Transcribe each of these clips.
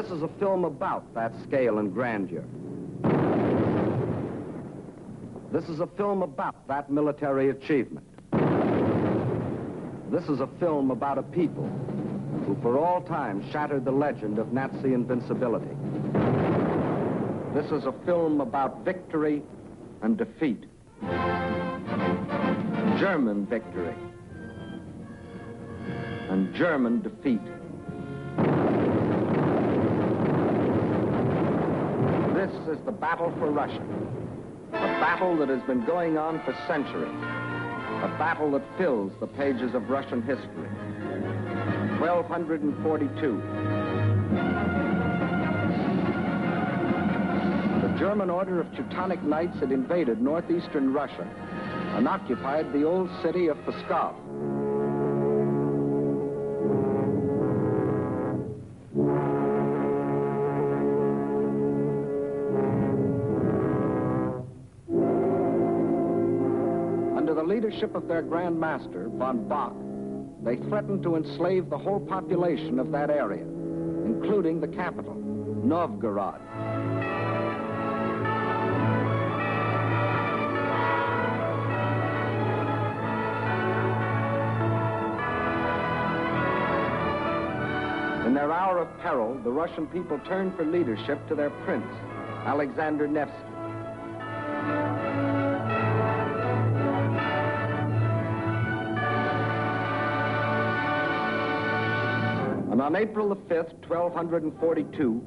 This is a film about that scale and grandeur. This is a film about that military achievement. This is a film about a people who for all time shattered the legend of Nazi invincibility. This is a film about victory and defeat. German victory and German defeat. This is the battle for Russia, a battle that has been going on for centuries, a battle that fills the pages of Russian history. 1242. The German Order of Teutonic Knights had invaded northeastern Russia and occupied the old city of PSKOV. Under the leadership of their Grand Master, von Bock, they threatened to enslave the whole population of that area, including the capital, Novgorod. In their hour of peril, the Russian people turned for leadership to their prince, Alexander Nevsky. And on April the 5th, 1242,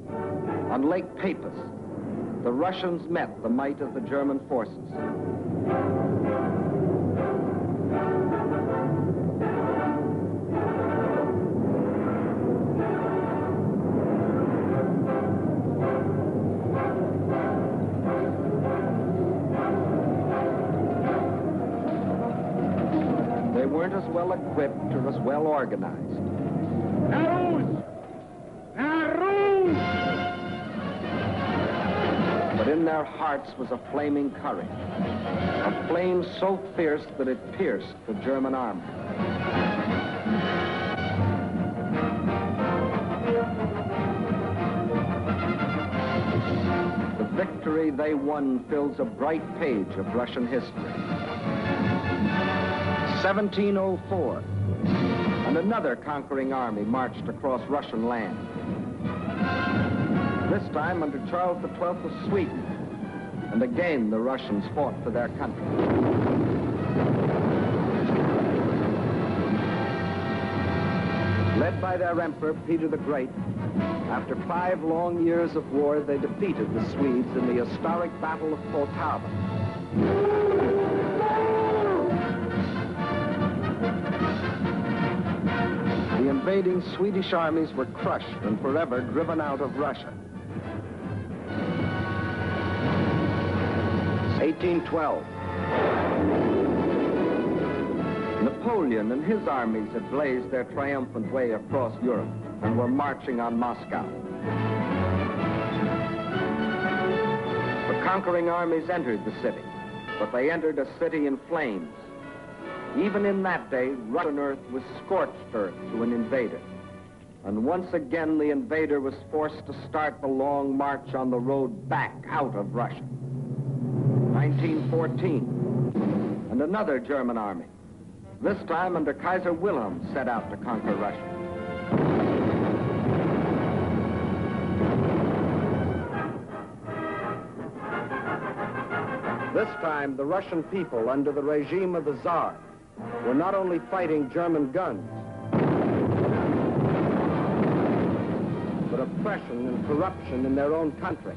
on Lake Peipus, the Russians met the might of the German forces. They weren't as well equipped or as well organized. But in their hearts was a flaming courage, a flame so fierce that it pierced the German army. The victory they won fills a bright page of Russian history. 1704, and another conquering army marched across Russian land. This time under Charles XII of Sweden, and again the Russians fought for their country. Led by their emperor, Peter the Great, after 5 long years of war, they defeated the Swedes in the historic Battle of POLTAVA. The invading Swedish armies were crushed and forever driven out of Russia. 1812. Napoleon and his armies had blazed their triumphant way across Europe and were marching on Moscow. The conquering armies entered the city, but they entered a city in flames. Even in that day, Russian earth was scorched earth to an invader. And once again, the invader was forced to start the long march on the road back out of Russia. 1914, and another German army, this time under Kaiser Wilhelm, set out to conquer Russia. This time, the Russian people, under the regime of the Tsar, were not only fighting German guns, but oppression and corruption in their own country.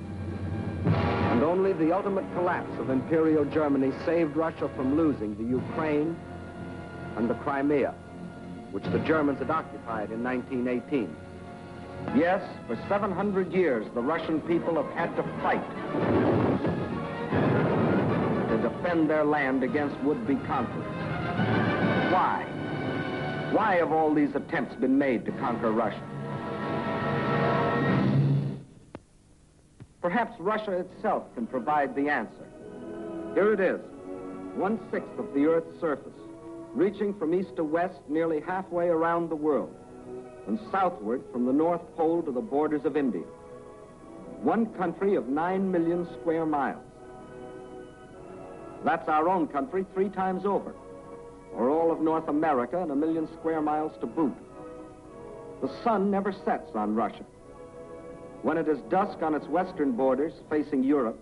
And only the ultimate collapse of Imperial Germany saved Russia from losing the Ukraine and the Crimea, which the Germans had occupied in 1918. Yes, for 700 years, the Russian people have had to fight to defend their land against would-be conquerors. Why? Why have all these attempts been made to conquer Russia? Perhaps Russia itself can provide the answer. Here it is, 1/6 of the Earth's surface, reaching from east to west nearly halfway around the world. and southward from the North Pole to the borders of India. One country of 9 million square miles. That's our own country 3 times over, or all of North America and 1 million square miles to boot. The sun never sets on Russia. When it is dusk on its western borders facing Europe,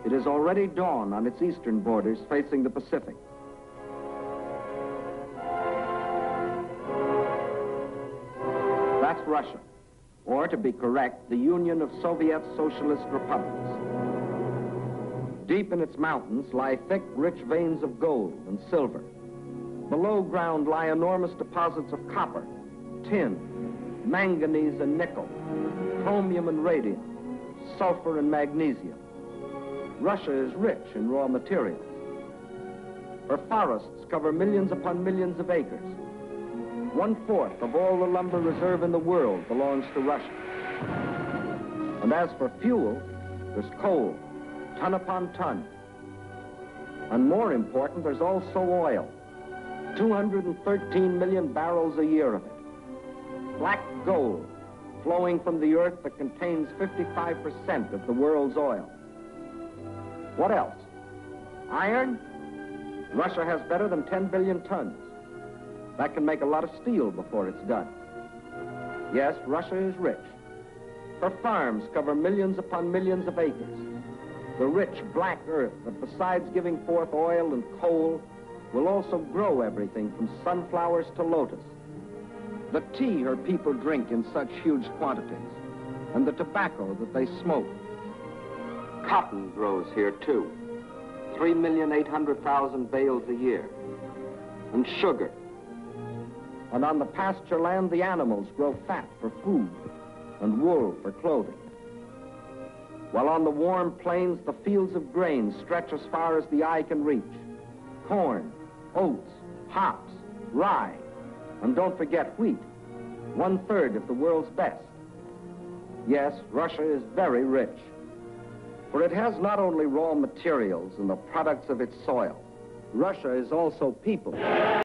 it is already dawn on its eastern borders facing the Pacific. That's Russia, or to be correct, the Union of Soviet Socialist Republics. Deep in its mountains lie thick, rich veins of gold and silver. Below ground lie enormous deposits of copper, tin, manganese and nickel, chromium and radium, sulfur and magnesium. Russia is rich in raw materials. Her forests cover millions upon millions of acres. 1/4 of all the lumber reserve in the world belongs to Russia. And as for fuel, there's coal, ton upon ton. And more important, there's also oil. 213 million barrels a year of it. Black gold flowing from the earth that contains 55% of the world's oil. What else? Iron? Russia has better than 10 billion tons. That can make a lot of steel before it's done. Yes, Russia is rich. Her farms cover millions upon millions of acres. The rich black earth that, besides giving forth oil and coal, will also grow everything from sunflowers to lotus. The tea her people drink in such huge quantities, and the tobacco that they smoke. Cotton grows here too, 3,800,000 bales a year. And sugar. And on the pasture land, the animals grow fat for food and wool for clothing. While on the warm plains, the fields of grain stretch as far as the eye can reach. Corn, oats, hops, rye, and don't forget wheat, 1/3 of the world's best. Yes, Russia is very rich, for it has not only raw materials and the products of its soil. Russia is also people.